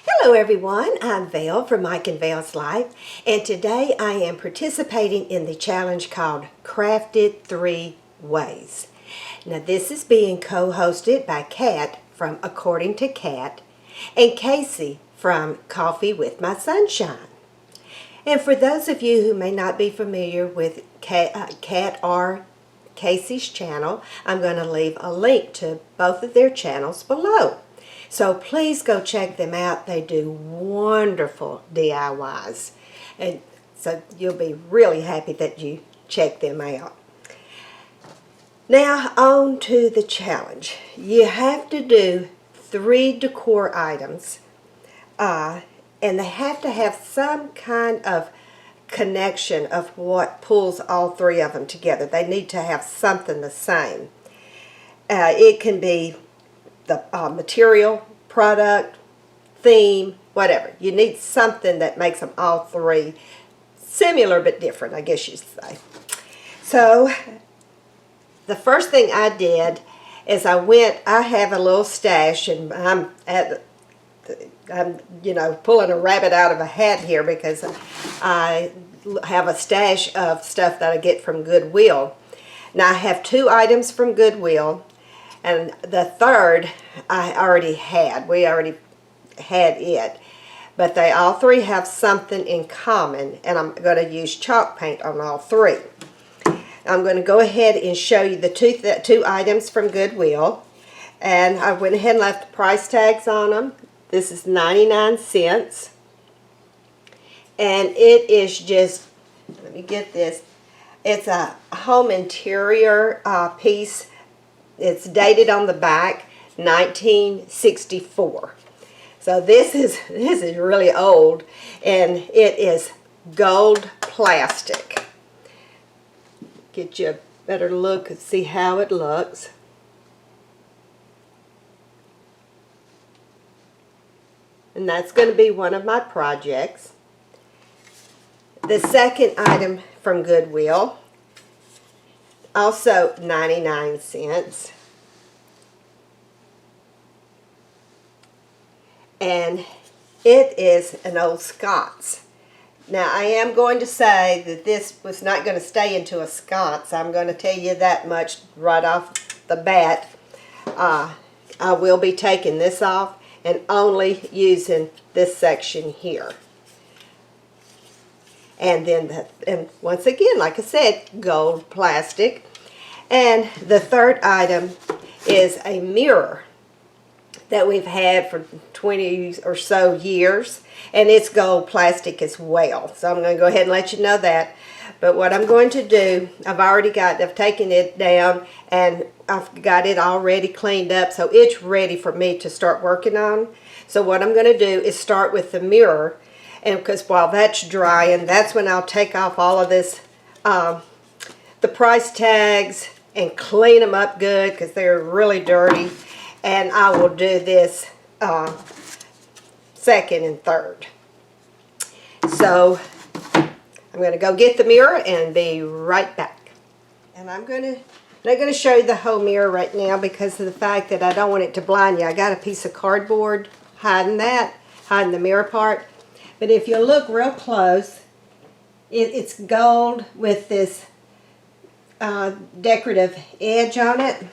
Hello everyone, I'm Val from Mike and Val's Life, and today I am participating in the challenge called Crafted 3 Ways. Now this is being co-hosted by Kat from According to Kat and Casey from Coffee with My Sunshine. And for those of you who may not be familiar with Kat or Casey's channel, I'm going to leave a link to both of their channels below. So please go check them out. They do wonderful DIYs. And so you'll be really happy that you check them out. Now on to the challenge. You have to do 3 decor items. And they have to have some kind of connection of what pulls all 3 of them together. They need to have something the same. It can be the material, product, theme, whatever. You need something that makes them all 3 similar but different, I guess you say. So the first thing I did is I have a little stash, and I'm pulling a rabbit out of a hat here because I have a stash of stuff that I get from Goodwill. Now I have 2 items from Goodwill, and the third I already had. We already had it. But they all 3 have something in common, and I'm going to use chalk paint on all 3. I'm going to go ahead and show you the two items from Goodwill. And I went ahead and left the price tags on them. This is 99 cents. And it is just, let me get this, it's a home interior piece. It's dated on the back, 1964. So this is really old, and it is gold plastic. Get you a better look and see how it looks. And that's going to be one of my projects. The second item from Goodwill, also 99 cents. And it is an old Sconce. Now I am going to say that this was not going to stay into a sconce. I'm going to tell you that much right off the bat. I will be taking this off and only using this section here. And then, and once again, like I said, gold plastic. And the third item is a mirror that we've had for 20 or so years, and it's gold plastic as well. So I'm going to go ahead and let you know that. But what I'm going to do, I've taken it down and I've got it already cleaned up, so it's ready for me to start working on. So what I'm going to do is start with the mirror, and because while that's drying, that's when I'll take off all of this, the price tags, and clean them up good because they're really dirty. And I will do this second and third. So I'm going to go get the mirror and be right back. And I'm not going to show you the whole mirror right now because of the fact that I don't want it to blind you. I got a piece of cardboard hiding the mirror part. But if you look real close, it's gold with this decorative edge on it.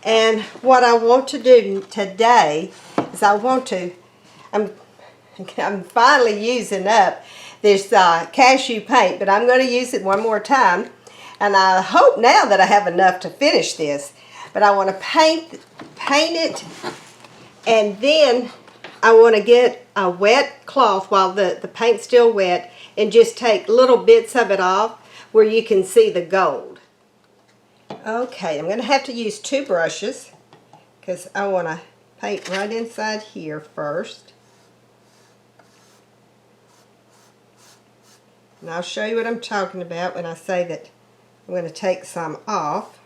And what I want to do today is I'm finally using up this cashew paint, but I'm going to use it one more time. And I hope now that I have enough to finish this. But I want to paint it, and then I want to get a wet cloth while the paint's still wet and just take little bits of it off where you can see the gold. Okay, I'm going to have to use 2 brushes because I want to paint right inside here first. And I'll show you what I'm talking about when I say that I'm going to take some off.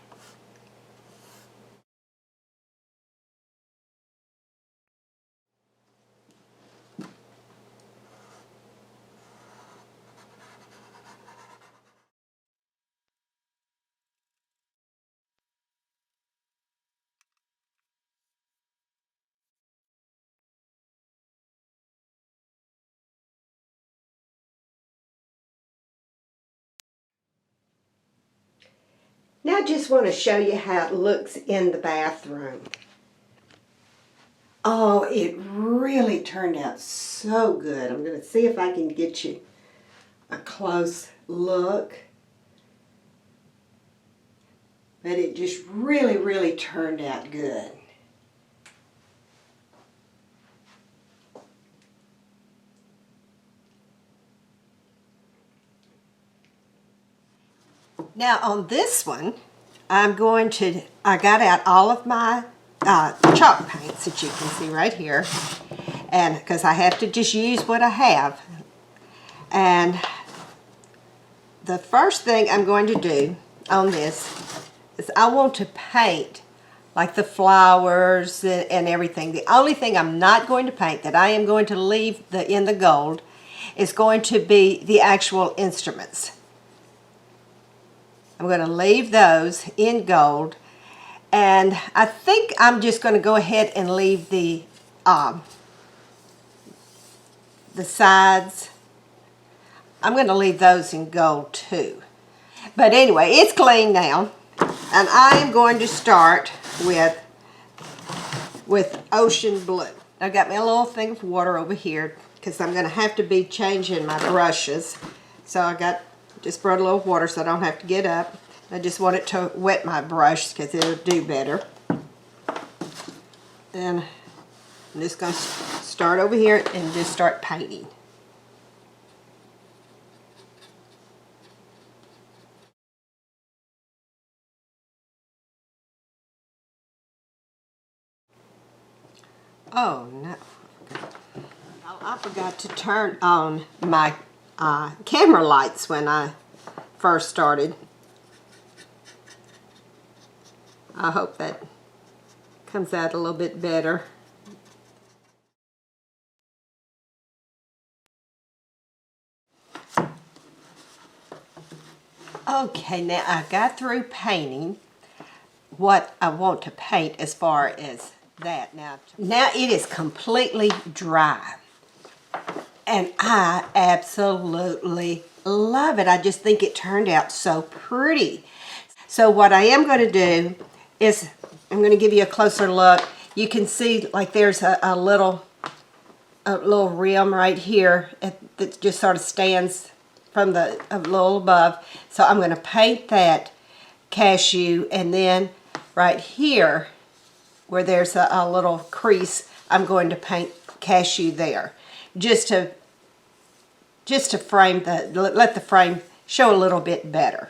Now I just want to show you how it looks in the bathroom. Oh, it really turned out so good. I'm going to see if I can get you a close look. But it just really turned out good. Now on this one, I got out all of my chalk paints that you can see right here. And because I have to just use what I have. And the first thing I'm going to do on this is I want to paint like the flowers and everything. The only thing I'm not going to paint that I am going to leave in the gold is going to be the actual instruments. I'm going to leave those in gold, and I think I'm just going to go ahead and leave the sides. I'm going to leave those in gold too. But anyway, it's clean now, and I am going to start with ocean blue. I've got my little thing of water over here because I'm going to have to be changing my brushes. So I just brought a little water so I don't have to get up. I just want it to wet my brush because it'll do better. And I'm just going to start over here and just start painting. Oh no, I forgot to turn on my camera lights when I first started. I hope that comes out a little bit better. Okay, now I got through painting what I want to paint as far as that. Now it is completely dry. And I absolutely love it. I just think it turned out so pretty. So what I am going to do is I'm going to give you a closer look. You can see like there's a little rim right here that just sort of stands from a little above. So I'm going to paint that cashew, and then right here where there's a little crease, I'm going to paint cashew there. Just to frame let the frame show a little bit better.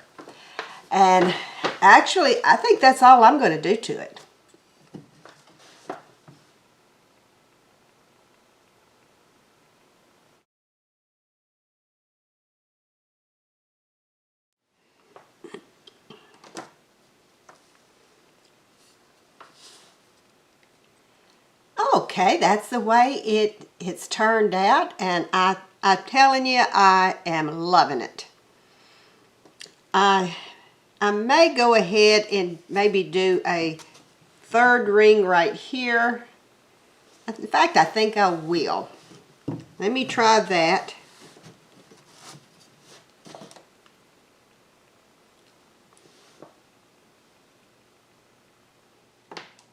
And actually, I think that's all I'm going to do to it. Okay, that's the way it's turned out, and I'm telling you, I am loving it. I may go ahead and maybe do a third ring right here. In fact, I think I will. Let me try that.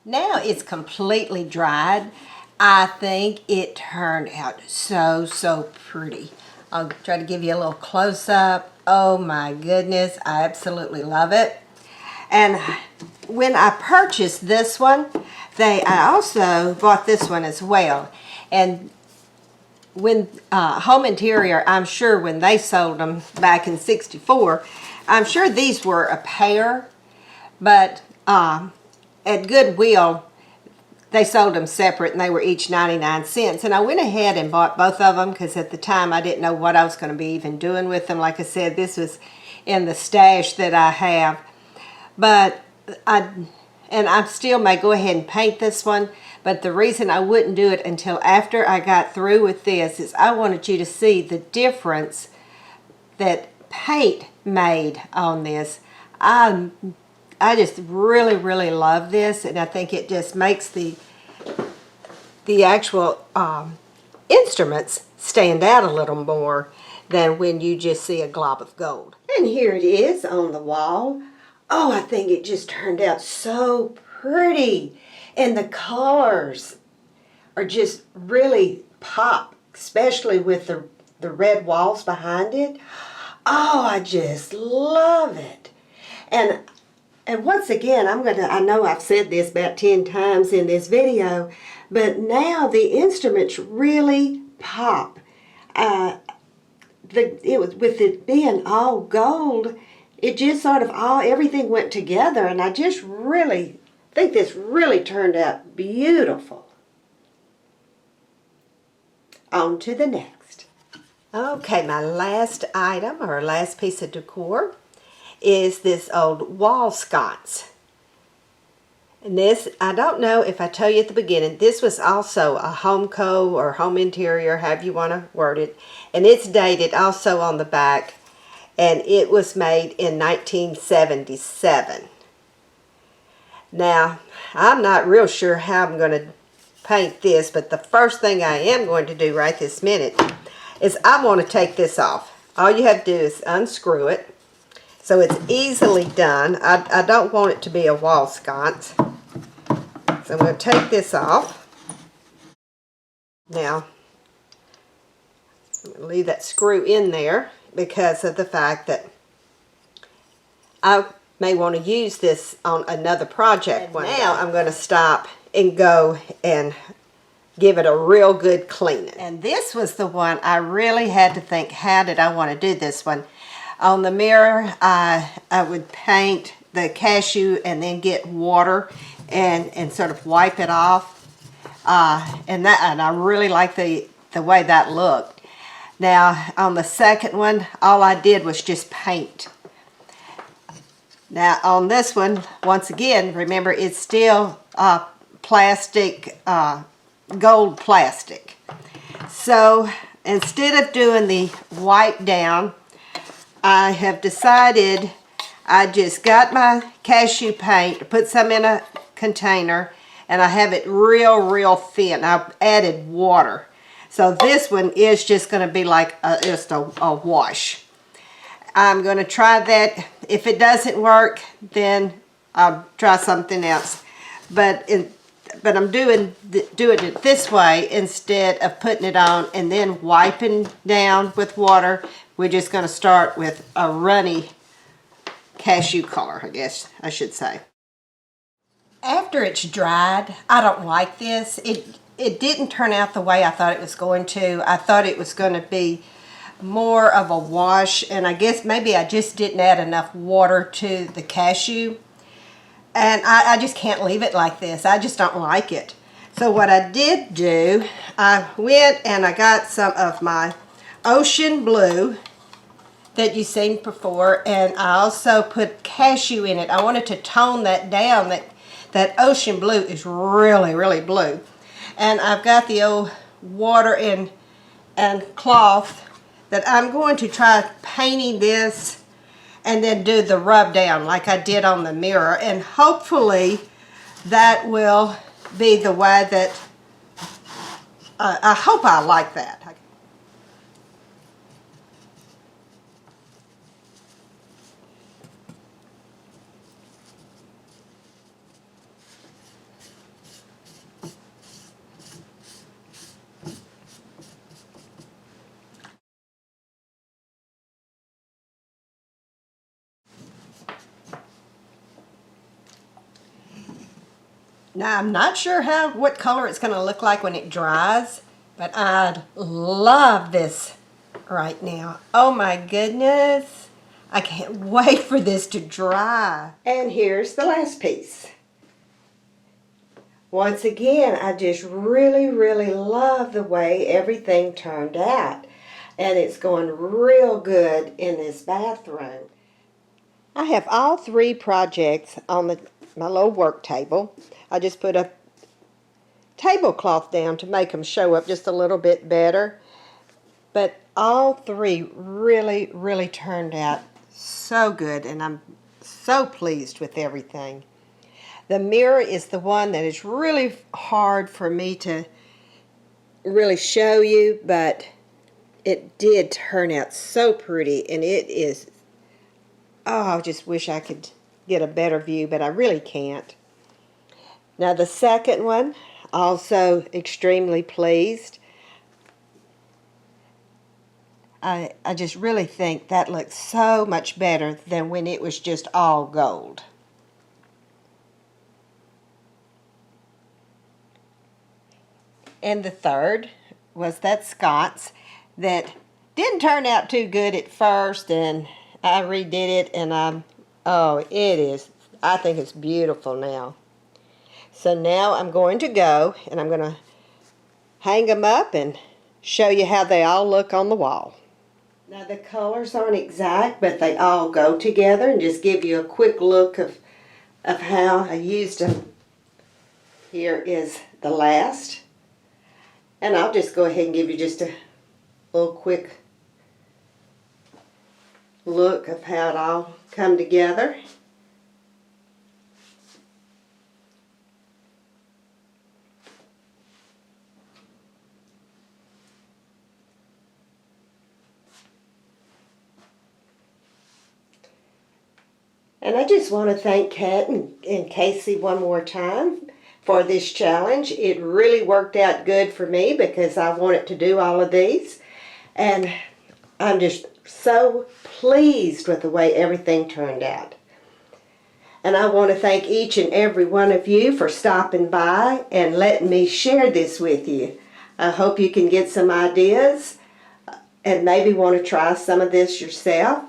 Now it's completely dried. I think it turned out so pretty. I'll try to give you a little close-up. Oh my goodness, I absolutely love it. And when I purchased this one, I also bought this one as well. And when Home Interior, I'm sure when they sold them back in '64, I'm sure these were a pair, but at Goodwill, they sold them separate, and they were each 99 cents. And I went ahead and bought both of them because at the time I didn't know what I was going to be even doing with them. Like I said, this was in the stash that I have. But I still may go ahead and paint this one. But the reason I wouldn't do it until after I got through with this is I wanted you to see the difference that paint made on this. I just really love this, and I think it just makes the actual instruments stand out a little more than when you just see a glob of gold. And here it is on the wall. Oh, I think it just turned out so pretty. And the colors are just really pop, especially with the red walls behind it. Oh, I just love it. And once again, I know I've said this about 10 times in this video, but now the instruments really pop. It was, with it being all gold, it just sort of everything went together, and I just really think this really turned out beautiful. On to the next. Okay, my last item, or last piece of decor, is this old wall sconce. And this, I don't know if I tell you at the beginning, this was also a Homeco or home interior, however you want to word it. And it's dated also on the back. And it was made in 1977. Now, I'm not real sure how I'm going to paint this, but the first thing I am going to do right this minute is I want to take this off. All you have to do is unscrew it. So it's easily done. I don't want it to be a wall sconce. So I'm going to take this off. Now, I'm going to leave that screw in there because of the fact that I may want to use this on another project. Now I'm going to stop and go and give it a real good cleaning. And this was the one I really had to think, how did I want to do this one? On the mirror, I would paint the cashew and then get water and sort of wipe it off. And I really like the way that looked. Now, on the second one, all I did was just paint. Now, on this one, once again, remember, it's still plastic, gold plastic. So, instead of doing the wipe down, I have decided I just got my cashew paint, put some in a container, and I have it real thin. I've added water. So this one is just going to be like just a wash. I'm going to try that. If it doesn't work, then I'll try something else. But I'm doing it this way instead of putting it on and then wiping down with water. We're just going to start with a runny cashew color, I guess I should say. After it's dried, I don't like this. It didn't turn out the way I thought it was going to. I thought it was going to be more of a wash, and I guess maybe I just didn't add enough water to the cashew. And I just can't leave it like this. I just don't like it. So what I did do, I went and I got some of my ocean blue that you've seen before, and I also put cashew in it. I wanted to tone that down. That ocean blue is really blue. And I've got the old water and cloth that I'm going to try painting this and then do the rub down like I did on the mirror. And hopefully that will be the way that, I hope I like that. Now, I'm not sure what color it's going to look like when it dries, but I love this right now. Oh my goodness. I can't wait for this to dry. And here's the last piece. Once again, I just really love the way everything turned out. And it's going real good in this bathroom. I have all three projects on my little work table. I just put a tablecloth down to make them show up just a little bit better. But all three really turned out so good, and I'm so pleased with everything. The mirror is the one that is really hard for me to really show you, but it did turn out so pretty, and it is, oh, I just wish I could get a better view, but I really can't. Now the second one, also extremely pleased. I just really think that looks so much better than when it was just all gold. And the third was that sconce that didn't turn out too good at first, and I redid it, and I think it's beautiful now. So now I'm going to go and I'm going to hang them up and show you how they all look on the wall. Now the colors aren't exact, but they all go together, and just give you a quick look of how I used them. Here is the last. And I'll just go ahead and give you just a little quick look of how it all come together. And I just want to thank Kat and Casey one more time for this challenge. It really worked out good for me because I wanted to do all of these. And I'm just so pleased with the way everything turned out. And I want to thank each and every one of you for stopping by and letting me share this with you. I hope you can get some ideas and maybe want to try some of this yourself.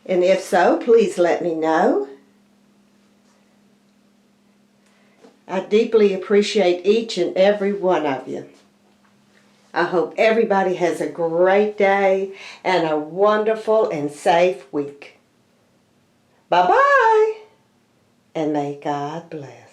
And if so, please let me know. I deeply appreciate each and every one of you. I hope everybody has a great day and a wonderful and safe week. Bye-bye, and may God bless.